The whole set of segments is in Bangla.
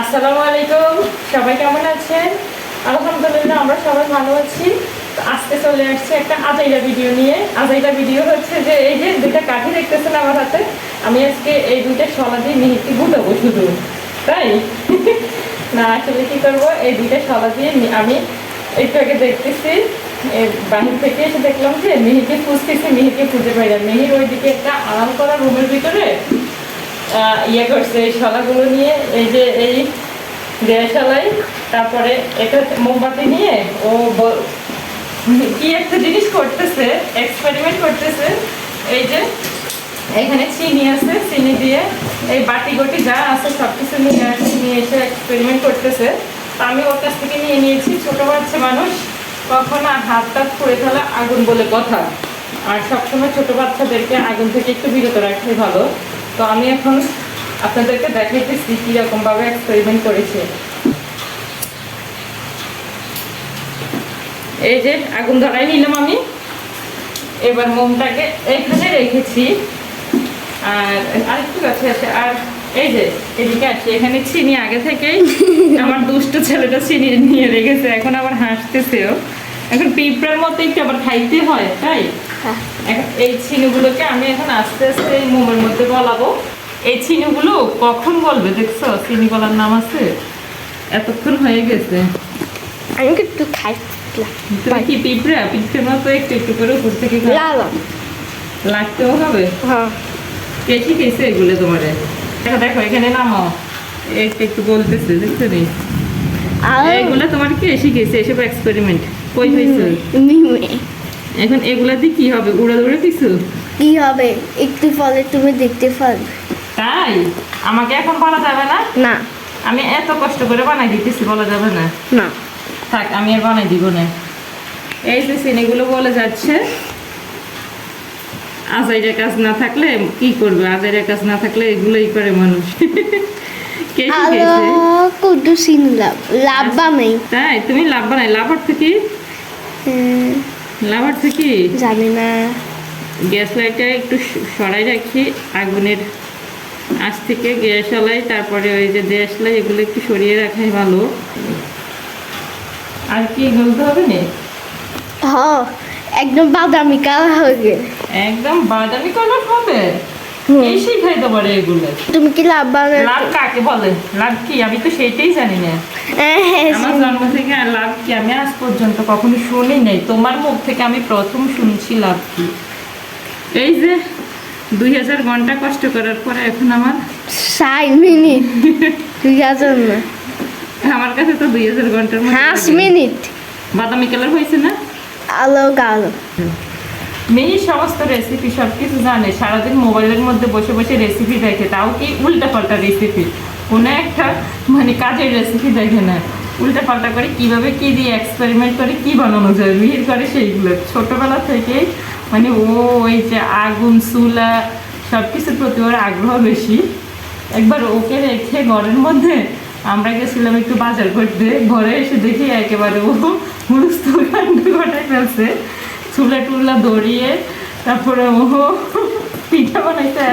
আসসালামু আলাইকুম, সবাই কেমন আছেন? আলহামদুলিল্লাহ আমরা সবাই ভালো আছি। তো আজকে চলে আসছে একটা আজাইরা ভিডিও নিয়ে। আজাইরা ভিডিও হচ্ছে যে এই যে দুইটা কাঠি দেখতেছেন আমার হাতে, আমি আজকে এই দুইটা শলা দিয়ে মেহেদি গুটাবো শুধু, তাই না আসলে কি করবো, এই দুইটা শলা দিয়ে আমি একটু আগে দেখতেছি বাহির থেকে এসে দেখলাম যে মেহেদি খুঁজতেছি, মেহেদি খুঁজে পাই না। মেহির ওইদিকে একটা আরাম করা রুমের ভিতরে ইয়ে করছে এই শলাগুলো নিয়ে, এই যে এই দেশালাই, তারপরে এটা মোমবাতি নিয়ে ও কি একটা জিনিস করতেছে, এক্সপেরিমেন্ট করতেছে। এই যে এখানে চিনি আছে, চিনি দিয়ে এই বাটি গটি যা আছে সব কিছু নিয়ে এসে এক্সপেরিমেন্ট করতেছে। তো আমি ওর কাছ থেকে নিয়ে নিয়েছি। ছোটো বাচ্চা মানুষ কখন আর হাত টাত পুড়ে ফেলা আগুন বলে কথা, আর সবসময় ছোটো বাচ্চাদেরকে আগুন থেকে একটু বিরত রাখলে ভালো। তো আমি এখন আপনাদেরকে দেখাইতেছি কীরকমভাবে এক্সপেরিমেন্ট করেছে। এই যে আগুন ধরাই নিলাম আমি, এবার মোমটাকে এখানে রেখেছি, আর আরেকটু কাছে আছে, আর এই যে এদিকে আছে, এখানে চিনি আগে থেকেই আমার দুষ্ট ছেলেটা চিনি নিয়ে রেখেছে, এখন আবার হাসতেছেও। এখন পিঁপড়ার মতো একটু আবার খাইতে হয়, তাই এখন এই চিনিগুলোকে আমি এখন আস্তে আস্তে এই মোমের মধ্যে গলাবো। এই চিনিগুলো কখন বলবে দেখছো, চিনি গলার নাম আছে, এতক্ষণ হয়ে গেছে। আমি একটু খাই। তুমি কি পিঁপড়া, পিঁপড়ার মতো একটু একটু করে উপর থেকে লাগতেও হবে। হ্যাঁ, কে শিখেছে এগুলো তোমারে? দেখো দেখো এখানে নামো, একটু একটু বলতেছে, দেখছো নি? এগুলা তোমার কে শিখেছে এসব এক্সপেরিমেন্ট? কই হয়েছে? এখন এগুলা দিয়ে কি হবে? উড়ে উড়ে কিছু কি হবে একটু ফলে তুমি দেখতে পারবে। তাই আমাকে এখন বলা যাবে না? না, আমি এত কষ্ট করে বানাই দিতেছি, বলা যাবে না? না থাক, আমি আর বানাই দিব না। এই যে চিনিগুলো বলে যাচ্ছে, আজাইরা কাজ না থাকলে কি করবে? আজাইরা কাজ না থাকলে এগুলোই করে মানুষ। কে শিখেছে? কুটু সিনলাম লাভবা নেই। তাই তুমি লাভ বানাই, লাভ অর্থ কি? লাভ অর্থ কি জানি না। গ্যাস লাইটটা একটু সরাই রাখি আগুনের আঁচ থেকে, গ্যাস লাই, তারপরে ওই যে দেশলাই, এগুলো একটু সরিয়ে রাখাই ভালো। আর কি বলতে হবে না? হ্যাঁ, একদম বাদামি কালার হবে। একদম বাদামি কালার হবে? এই শিখাইতে পারে এগুলো? তুমি কি লাভ বানাবে? লাভ কাকে বলে? লাভ কি আমি তো সেটাই জানি না। আমার জন্ম থেকে আর লাভ কি আমি আজ পর্যন্ত কখনো শুনি নাই। তোমার মুখ থেকে আমি প্রথম শুনছি লাভ কি। এই যে 2000 ঘন্টা কষ্ট করার পরে এখন আমার 6 মিনিট। 2000 না, আমার কাছে তো 2000 ঘন্টার মধ্যে 5 মিনিট। বাদামি কালার হয়েছে না? আলো গালো মেয়ে সমস্ত রেসিপি সব কিছু জানে, সারাদিন মোবাইলের মধ্যে বসে বসে রেসিপি দেখে, তাও কি উল্টা পাল্টা রেসিপি, কোনো একটা মানে কাজের রেসিপি দেখে না, উল্টা পাল্টা করে কিভাবে কি দিয়ে এক্সপেরিমেন্ট করে কি বানানো যায় মিহির করে সেইগুলো ছোটোবেলা থেকেই। মানে ও ওই যে আগুন চুলা সব কিছুর প্রতি ওর আগ্রহ বেশি। একবার ওকে রেখে ঘরের মধ্যে আমরা গেছিলাম একটু বাজার করতে, ঘরে এসে দেখি একেবারে ও হুলস্থ কাণ্ড ঘটায় ফেলছে, চুলা টুলা ধরিয়ে। তারপরে ও পিঠা বানাইতে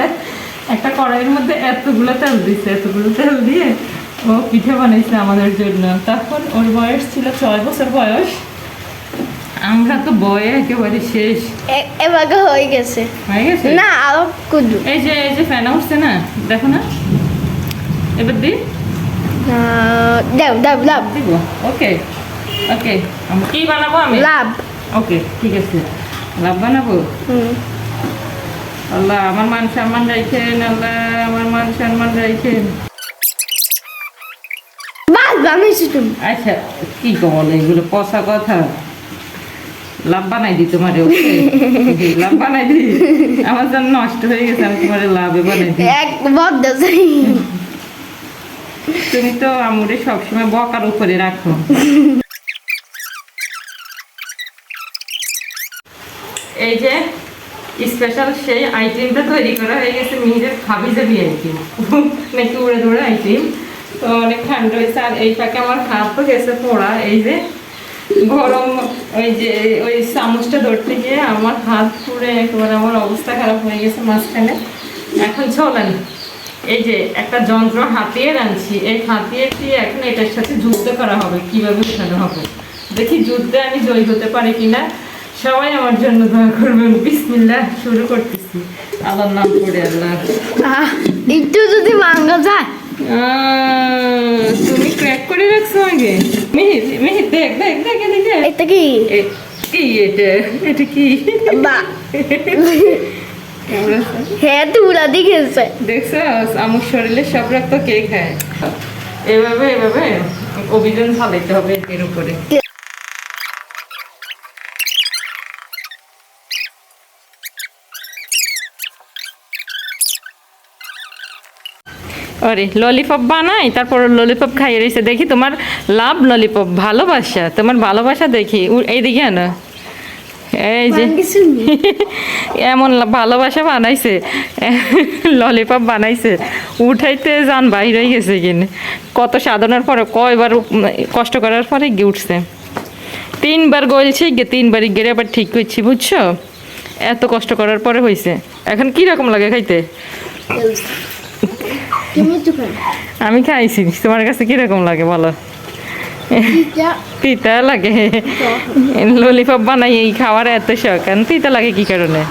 একটা কড়াইয়ের মধ্যে এতগুলো তেল দিচ্ছে, এতগুলো তেল দিয়ে ও পিঠা বানাইছে আমাদের জন্য। তখন ওর বয়স ছিল 6 বছর বয়স, আমরা তো বয়ে একেবারে শেষ। এবার হয়ে গেছে না, আরো কুদু। এই যে ফ্যান উঠছে না, দেখো না, এবার দি দাও দাও লাভ দিব। ওকে ওকে, কি বানাবো আমি? লাভ। ওকে ঠিক আছে, লাভ বানাবো। আল্লাহ আমার মান সম্মান রাখেন, আল্লাহ আমার মান সম্মান রাখেন। বাস বানাইছি তুমি। আচ্ছা কি বলে এগুলো পচা কথা? লাভ বানাই দি তোমারে? ওকে লাভ বানাই দি, আমার জন্য নষ্ট হয়ে গেছে, আমি তোমারে লাভে বানাই দি। এক বদ্ধ তুমি তো আমরে সবসময় বকার উপরে রাখো। এই যে স্পেশাল সেই আইটেমটা তৈরি করা হয়ে গেছে, মিহিরের খাবি যাবি আইটেম নাকি উড়ে দৌড়ে আইটেম। তো অনেক ঠান্ডা হয়েছে, আর এই ফাঁকে আমার হাত তো গেছে পোড়া। এই যে গরম ওই চামচটা ধরতে গিয়ে আমার হাত পুড়ে একেবারে আমার অবস্থা খারাপ হয়ে গেছে মাঝখানে। এখন চলেন এই যে একটা যন্ত্র হাতিয়ে আনছি, এই হাতিয়ে দিয়ে এখন এটার সাথে যুদ্ধ করা হবে, কিভাবে উঠানো হবে। দেখি যুদ্ধে আমি জয়ী হতে পারি কিনা। সবাই আমার জন্য দোয়া করবেন। বিসমিল্লাহ, শুরু করতেছি আল্লাহর নাম করে। আল্লাহ, একটু যদি ভাঙা যায়। তুমি ক্র্যাক করে রাখছো আগে। মিহির মিহির দেখ দেখ দেখ এদিকে। এটা কি? কি এটা? এটা কি? বা হ্যাঁ, তুলা দিয়েছে। দেখছো আমার শরীরে সব রক্ত কে খায়। এভাবে এভাবে অভিযান চালাইতে হবে এর উপরে। আরে ললিপপ বানাই, তারপর ললিপপ খাইয়ে রয়েছে। দেখি তোমার লাভ ললিপপ, ভালোবাসা, তোমার ভালোবাসা দেখি। এইদিকে আনো। এই যে এমন ভালোবাসা বানাইছে, ললিপপ বানাইছে, উঠাইতে যান বাইরে হয়ে গেছে কিনে। কত সাধনার পরে, কয়বার কষ্ট করার পরে গিয়ে উঠছে। 3বার গলছে গিয়ে, 3বারই গেড়ে আবার ঠিক করছি, বুঝছো? এত কষ্ট করার পরে হয়েছে। এখন কি রকম লাগে খাইতে? আমি খাইছি, তোমার কাছে কিরকম লাগে বলো? তিতা লাগে। ললিপপ বানাই এই খাওয়ার এত শখ, তিতা লাগে কি কারণে?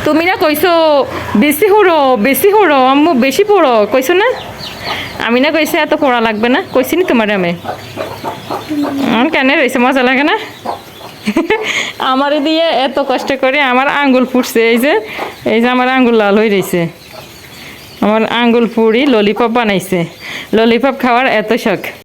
তুমি না কইছো বেশি হড়ো, বেশি হড়ো আম্মু, বেশি পড়ো কইছো না? আমি না কইছি এত পড়া লাগবে না, কইছি নি তোমার আমি? কেন রয়েছে, মজা লাগে না? আমার দিয়ে এত কষ্ট করে আমার আঙ্গুল ফুটছে। এই যে আমার আঙ্গুল লাল হয়ে রয়েছে। আমার আঙ্গুল পুরি ললিপপ বানাইছে, ললিপপ খাওয়ার এত শখ।